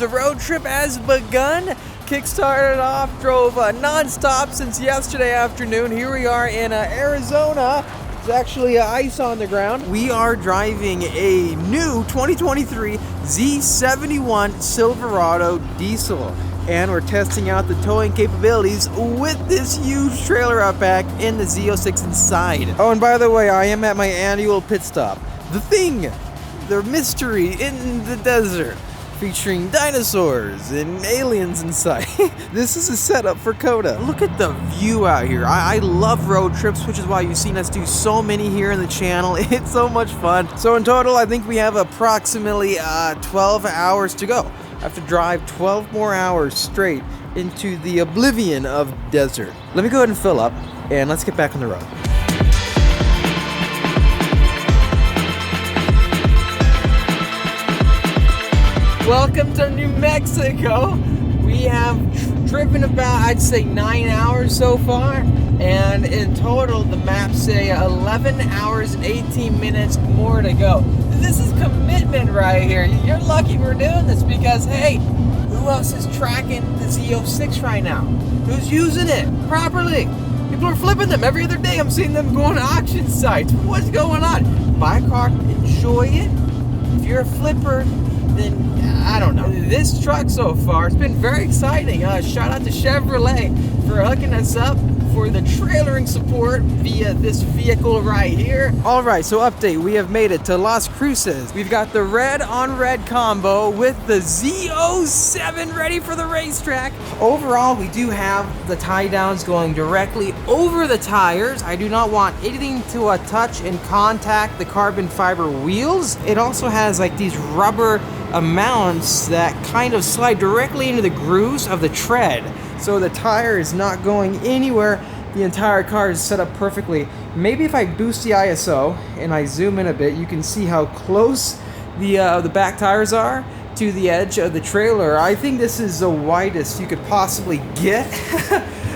the road trip has begun. Kick-started off, drove non-stop since yesterday afternoon. Here we are in Arizona. There's actually ice on the ground. We are driving a new 2023 Z71 Silverado diesel. And we're testing out the towing capabilities with this huge trailer out back in the Z06 inside. Oh, and by the way, I am at my annual pit stop. The thing, the mystery in the desert, featuring dinosaurs and aliens inside. This is a setup for Coda. Look at the view out here. I love road trips, which is why you've seen us do so many here in the channel. It's so much fun. So in total, I think we have approximately 12 hours to go. I have to drive 12 more hours straight into the oblivion of desert. Let me go ahead and fill up, and let's get back on the road. Welcome to New Mexico. We have driven about, I'd say, 9 hours so far, and in total the maps say 11 hours and 18 minutes more to go. This is commitment right here. You're lucky we're doing this because, hey, who else is tracking the Z06 right now? Who's using it properly? People are flipping them every other day. I'm seeing them going to auction sites. What's going on? Buy a car, enjoy it. If you're a flipper, then I don't know. This truck so far, it's been very exciting. Shout out to Chevrolet for hooking us up for the trailering support via this vehicle right here. All right, so update, we have made it to Las Cruces. We've got the red on red combo with the Z07 ready for the racetrack. Overall, we do have the tie downs going directly over the tires. I do not want anything to touch and contact the carbon fiber wheels. It also has like these rubber mounts that kind of slide directly into the grooves of the tread. So the tire is not going anywhere. The entire car is set up perfectly. Maybe if I boost the ISO and I zoom in a bit, you can see how close the back tires are to the edge of the trailer. I think this is the widest you could possibly get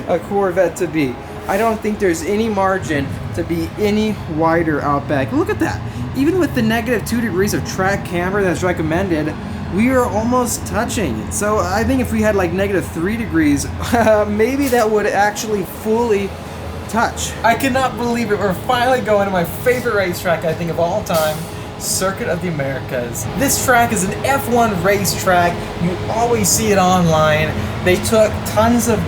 a Corvette to be. I don't think there's any margin to be any wider out back. Look at that. Even with the -2 degrees of track camber that's recommended, we are almost touching. So I think if we had like -3 degrees, maybe that would actually fully touch. I cannot believe it. We're finally going to my favorite racetrack, I think, of all time, Circuit of the Americas. This track is an F1 racetrack. You always see it online. They took tons of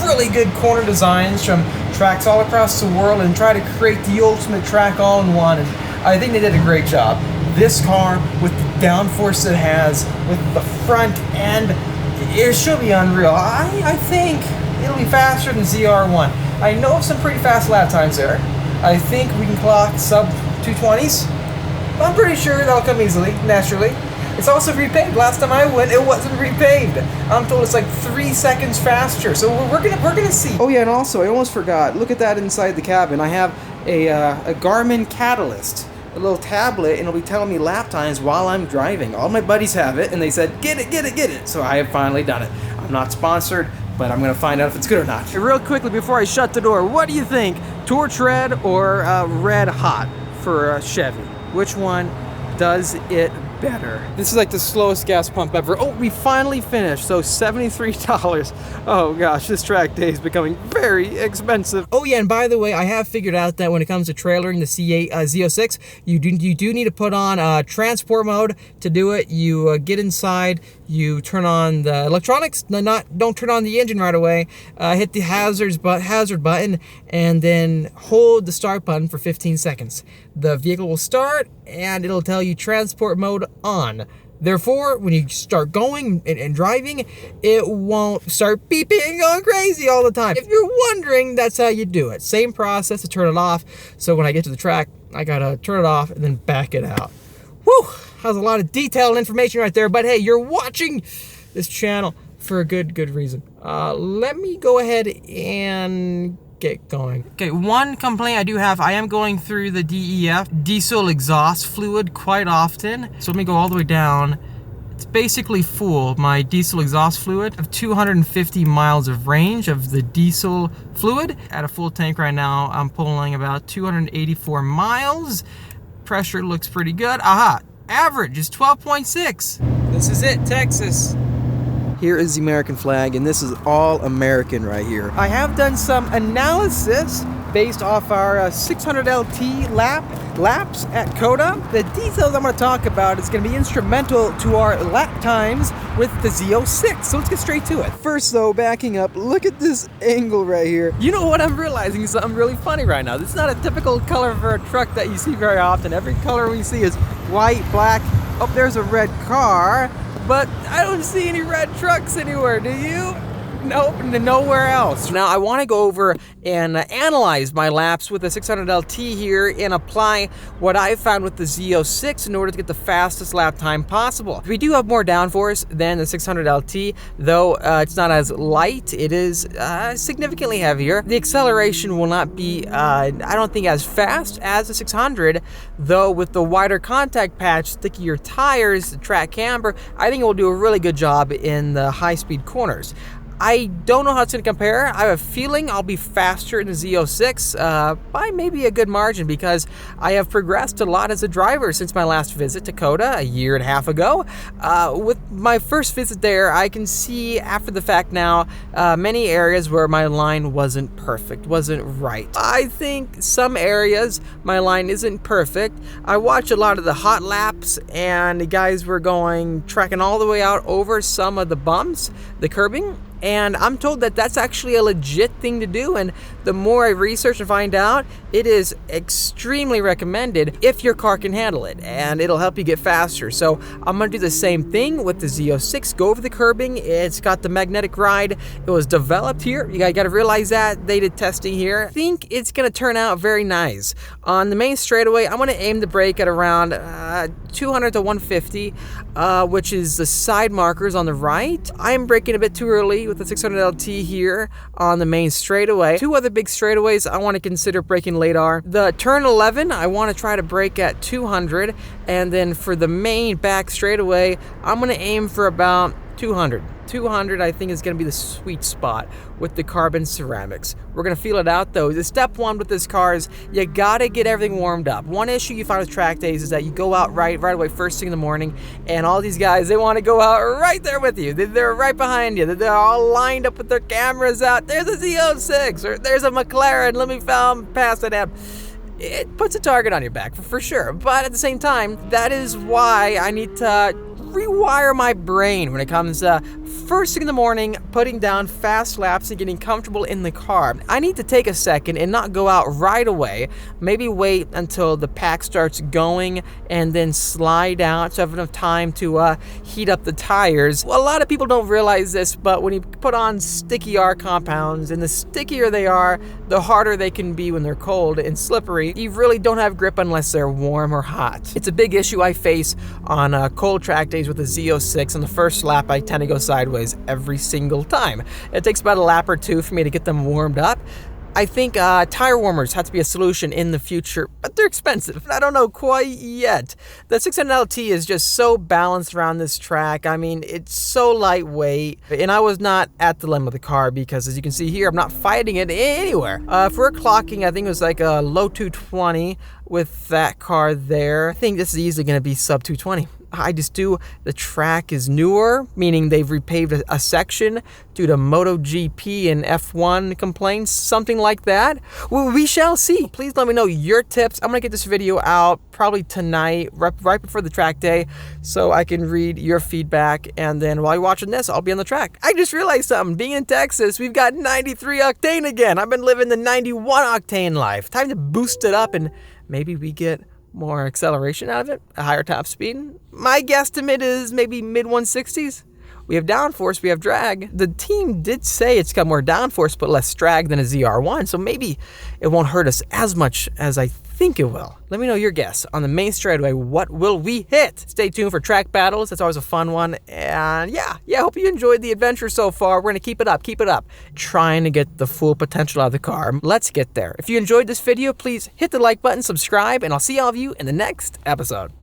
really good corner designs from tracks all across the world and try to create the ultimate track all in one. And I think they did a great job. This car, with the downforce it has, with the front end, it should be unreal. I think it'll be faster than ZR1. I know of some pretty fast lap times there. I think we can clock sub 220s. I'm pretty sure that'll come easily, naturally. It's also repaved. Last time I went, it wasn't repaved. I'm told it's like 3 seconds faster. So we're gonna see. Oh yeah, and also I almost forgot. Look at that inside the cabin. I have a Garmin Catalyst, a little tablet, and it'll be telling me lap times while I'm driving. All my buddies have it, and they said, get it, get it, get it. So I have finally done it. I'm not sponsored, but I'm gonna find out if it's good or not. Hey, real quickly before I shut the door, what do you think? Torch Red or Red Hot for Chevy? Which one does it better? This is like the slowest gas pump ever. Oh, we finally finished. So $73. Oh gosh, this track day is becoming very expensive. Oh yeah, and by the way, I have figured out that when it comes to trailering the Z06, you do need to put on transport mode to do it. You get inside, you turn on the electronics, don't turn on the engine right away. Hit the hazard button and then hold the start button for 15 seconds. The vehicle will start and it'll tell you transport mode on. Therefore, when you start going and driving, it won't start beeping and going crazy all the time. If you're wondering, that's how you do it. Same process to turn it off. So when I get to the track, I gotta turn it off and then back it out. Whew, that was a lot of detailed information right there, but hey, you're watching this channel for a good reason. Let me go ahead and get going. Okay, one complaint I do have, I am going through the DEF, diesel exhaust fluid, quite often. So let me go all the way down. It's basically full, my diesel exhaust fluid. I have 250 miles of range of the diesel fluid. At a full tank right now, I'm pulling about 284 miles. Pressure looks pretty good. Aha, average is 12.6. This is it, Texas. Here is the American flag, and this is all American right here. I have done some analysis based off our 600 LT laps at COTA. The details I'm going to talk about is going to be instrumental to our lap times with the Z06. So let's get straight to it. First though, backing up, look at this angle right here. You know what I'm realizing is something really funny right now. This is not a typical color for a truck that you see very often. Every color we see is white, black. Oh, there's a red car, but I don't see any red trucks anywhere, do you? Nope, nowhere else. Now I want to go over and analyze my laps with the 600 LT here and apply what I found with the Z06 in order to get the fastest lap time possible. We do have more downforce than the 600 LT, though it's not as light. It is significantly heavier. The acceleration will not be, I don't think, as fast as the 600, though with the wider contact patch, stickier tires, the track camber, I think it will do a really good job in the high-speed corners. I don't know how it's going to compare. I have a feeling I'll be faster in the Z06 by maybe a good margin because I have progressed a lot as a driver since my last visit to COTA a year and a half ago. With my first visit there, I can see after the fact now many areas where my line wasn't perfect, wasn't right. I think some areas my line isn't perfect. I watch a lot of the hot laps and the guys were tracking all the way out over some of the bumps, the curbing. And I'm told that that's actually a legit thing to do, and the more I research and find out, it is extremely recommended if your car can handle it, and it'll help you get faster. So I'm gonna do the same thing with the Z06, go over the curbing. It's got the magnetic ride. It was developed here. You gotta realize that they did testing here. I think it's gonna turn out very nice. On the main straightaway, I'm gonna aim the brake at around 200 to 150, which is the side markers on the right. I'm braking a bit too early with the 600 LT here on the main straightaway. Two other big straightaways I want to consider braking late are the turn 11. I want to try to brake at 200, and then for the main back straightaway, I'm going to aim for about 200. 200 I think is going to be the sweet spot with the carbon ceramics. We're going to feel it out though. The step one with this car is you got to get everything warmed up. One issue you find with track days is that you go out right away first thing in the morning, and all these guys, they want to go out right there with you. They're right behind you. They're all lined up with their cameras out. There's a Z06 or there's a McLaren. Let me pass it up. It puts a target on your back for sure. But at the same time, that is why I need to rewire my brain when it comes to first thing in the morning, putting down fast laps and getting comfortable in the car. I need to take a second and not go out right away. Maybe wait until the pack starts going and then slide out so I have enough time to heat up the tires. Well, a lot of people don't realize this, but when you put on sticky R compounds, and the stickier they are, the harder they can be when they're cold and slippery. You really don't have grip unless they're warm or hot. It's a big issue I face on cold track days with the Z06. On the first lap, I tend to go sideways every single time. It takes about a lap or two for me to get them warmed up. I think tire warmers have to be a solution in the future, but they're expensive. I don't know quite yet. The 600 LT is just so balanced around this track. I mean, it's so lightweight, and I was not at the limit of the car because, as you can see here, I'm not fighting it anywhere. If we're clocking, I think it was like a low 220 with that car there. I think this is easily going to be sub 220. I just do. The track is newer, meaning they've repaved a section due to MotoGP and F1 complaints, something like that. Well, we shall see. Please let me know your tips. I'm gonna get this video out probably tonight, right before the track day, so I can read your feedback. And then while you're watching this, I'll be on the track. I just realized something. Being in Texas, we've got 93 octane again. I've been living the 91 octane life. Time to boost it up, and maybe we get more acceleration out of it, a higher top speed. My guesstimate is maybe mid 160s. We have downforce, we have drag. The team did say it's got more downforce but less drag than a ZR1, so maybe it won't hurt us as much as I think it will. Let me know your guess on the main straightaway. What will we hit? Stay tuned for track battles. That's always a fun one. And yeah, hope you enjoyed the adventure so far. We're gonna keep it up. Trying to get the full potential out of the car. Let's get there. If you enjoyed this video, please hit the like button, subscribe, and I'll see all of you in the next episode.